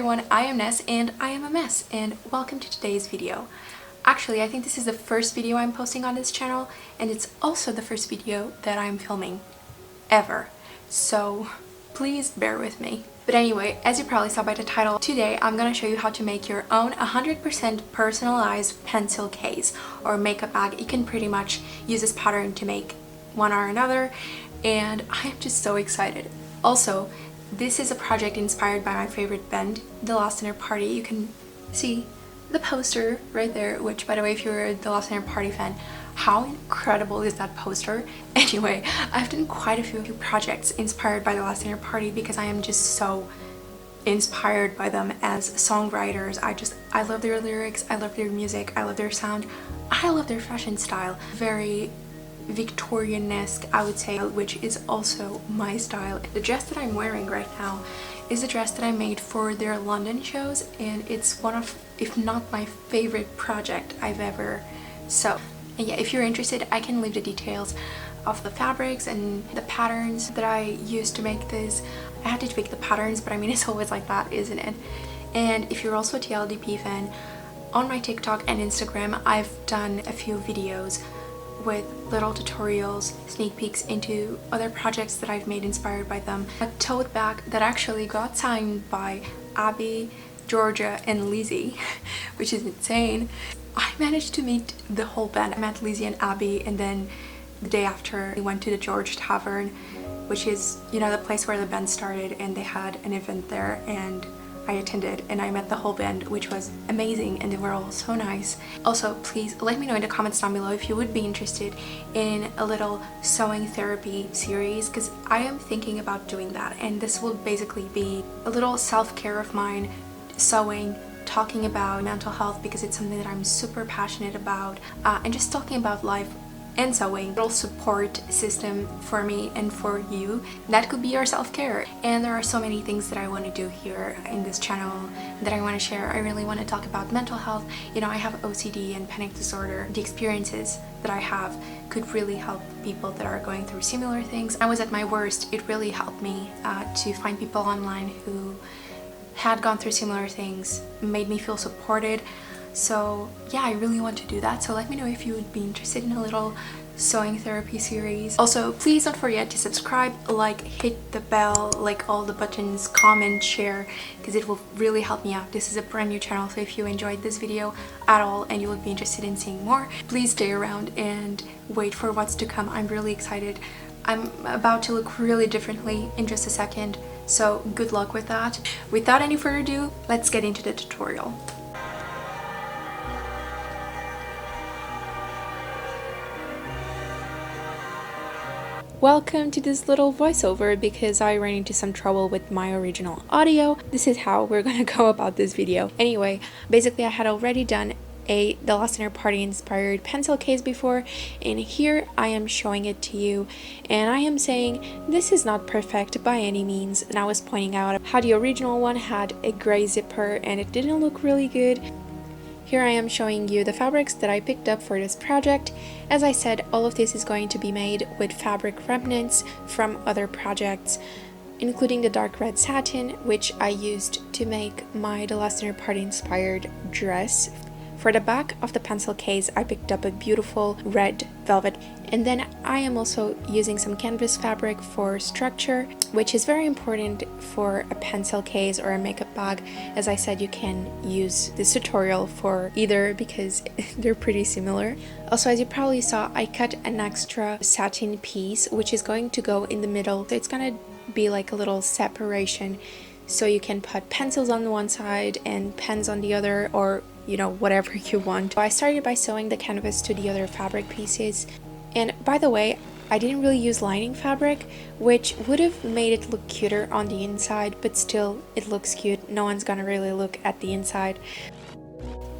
everyone, I am Ness and I am a mess, and welcome to today's video. Actually, I think this is the first video I'm posting on this channel, and it's also the first video that I'm filming ever, so please bear with me. But anyway, as you probably saw by the title, today I'm gonna show you how to make your own 100% personalized pencil case or makeup bag. You can pretty much use this pattern to make one or another, and I am just so excited. Also, this is a project inspired by my favorite band, The Last Dinner Party. You can see the poster right there, which, by the way, if you're a The Last Dinner Party fan, how incredible is that poster? Anyway, I've done quite a few projects inspired by The Last Dinner Party because I am just so inspired by them as songwriters. I love their lyrics, I love their music, I love their sound, I love their fashion style. Very Victorian-esque, I would say, which is also my style. The dress that I'm wearing right now is a dress that I made for their London shows, and it's one of, if not my favorite project I've ever sewed. And yeah, if you're interested, I can leave the details of the fabrics and the patterns that I used to make this. I had to tweak the patterns, but I mean, it's always like that, isn't it? And if you're also a TLDP fan, on my TikTok and Instagram, I've done a few videos with little tutorials, sneak peeks into other projects that I've made inspired by them. A tote bag that actually got signed by Abby, Georgia, and Lizzie, which is insane. I managed to meet the whole band. I met Lizzie and Abby, and then the day after we went to the George Tavern, which is, you know, the place where the band started, and they had an event there, and I attended and I met the whole band, which was amazing, and they were all so nice. Also, please let me know in the comments down below if you would be interested in a little sewing therapy series, because I am thinking about doing that, and this will basically be a little self-care of mine, sewing, talking about mental health because it's something that I'm super passionate about, and just talking about life and sewing. A little support system for me and for you. That could be your self-care. And there are so many things that I want to do here in this channel that I want to share. I really want to talk about mental health. You know, I have OCD and panic disorder. The experiences that I have could really help people that are going through similar things. I was at my worst. It really helped me to find people online who had gone through similar things, made me feel supported. So yeah, I really want to do that, so let me know if you would be interested in a little sewing therapy series. Also, please don't forget to subscribe, like, hit the bell, like all the buttons, comment, share, because it will really help me out. This is a brand new channel, so if you enjoyed this video at all and you would be interested in seeing more, please stay around and wait for what's to come. I'm really excited. I'm about to look really differently in just a second, so good luck with that. Without any further ado, let's get into the tutorial. Welcome to this little voiceover because I ran into some trouble with my original audio. This is how we're gonna go about this video. Anyway, basically I had already done The Last Dinner Party inspired pencil case before, and here I am showing it to you, and I am saying this is not perfect by any means, and I was pointing out how the original one had a gray zipper and it didn't look really good. Here I am showing you the fabrics that I picked up for this project. As I said, all of this is going to be made with fabric remnants from other projects, including the dark red satin, which I used to make my The Last Dinner Party inspired dress. For the back of the pencil case, I picked up a beautiful red velvet, and then I am also using some canvas fabric for structure, which is very important for a pencil case or a makeup bag. As I said, you can use this tutorial for either because they're pretty similar. Also, as you probably saw, I cut an extra satin piece, which is going to go in the middle, so it's gonna be like a little separation, so you can put pencils on one side and pens on the other, or you know, whatever you want. So I started by sewing the canvas to the other fabric pieces. And by the way, I didn't really use lining fabric, which would have made it look cuter on the inside, but still it looks cute. No one's gonna really look at the inside.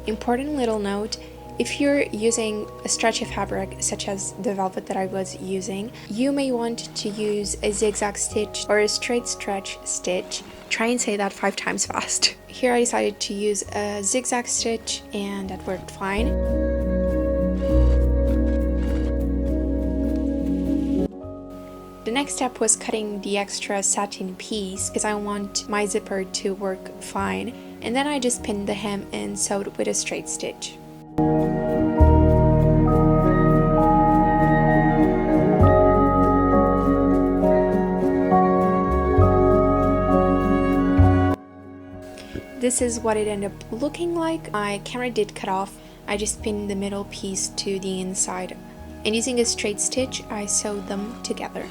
Important little note, if you're using a stretchy fabric such as the velvet that I was using, you may want to use a zigzag stitch or a straight stretch stitch. Try and say that 5 times fast. Here I decided to use a zigzag stitch, and that worked fine. The next step was cutting the extra satin piece because I want my zipper to work fine, and then I just pinned the hem and sewed with a straight stitch. This is what it ended up looking like. My camera did cut off. I just pinned the middle piece to the inside, and using a straight stitch, I sewed them together.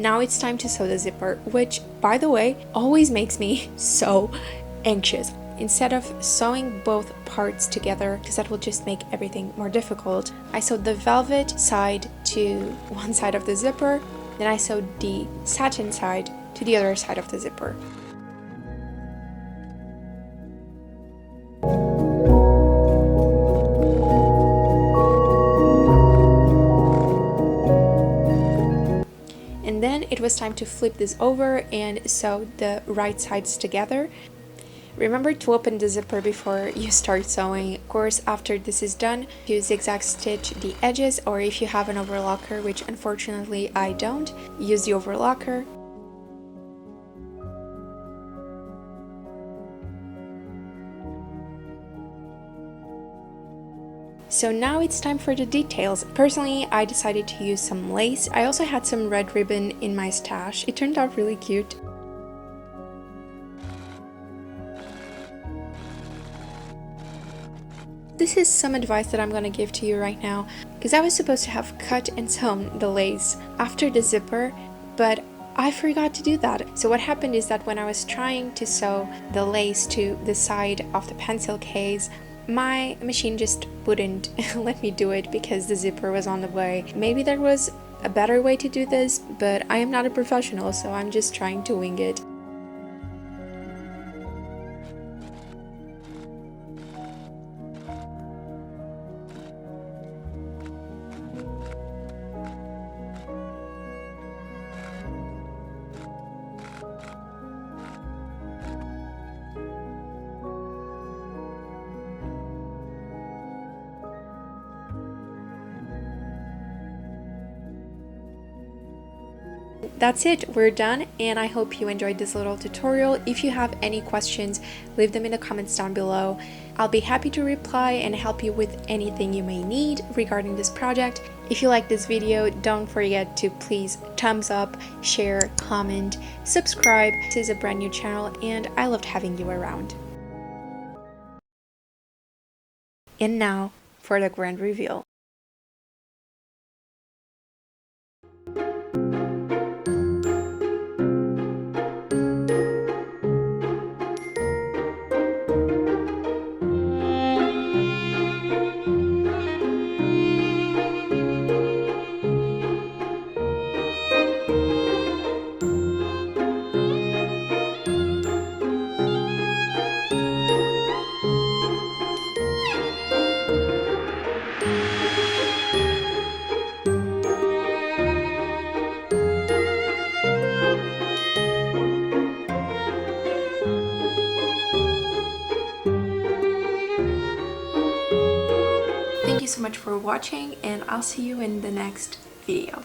Now it's time to sew the zipper, which, by the way, always makes me so anxious. Instead of sewing both parts together, because that will just make everything more difficult, I sewed the velvet side to one side of the zipper, then I sewed the satin side to the other side of the zipper. And then it was time to flip this over and sew the right sides together. Remember to open the zipper before you start sewing. Of course, after this is done, you zigzag stitch the edges, or if you have an overlocker, which unfortunately I don't, use the overlocker. So now it's time for the details. Personally, I decided to use some lace. I also had some red ribbon in my stash. It turned out really cute. This is some advice that I'm gonna give to you right now, because I was supposed to have cut and sewn the lace after the zipper, but I forgot to do that. So what happened is that when I was trying to sew the lace to the side of the pencil case, my machine just wouldn't let me do it because the zipper was on the way. Maybe there was a better way to do this, but I am not a professional, so I'm just trying to wing it. That's it, we're done, and I hope you enjoyed this little tutorial. If you have any questions, leave them in the comments down below. I'll be happy to reply and help you with anything you may need regarding this project. If you like this video, don't forget to please thumbs up, share, comment, subscribe. This is a brand new channel and I loved having you around. And now for the grand reveal. Thank you so much for watching, and I'll see you in the next video.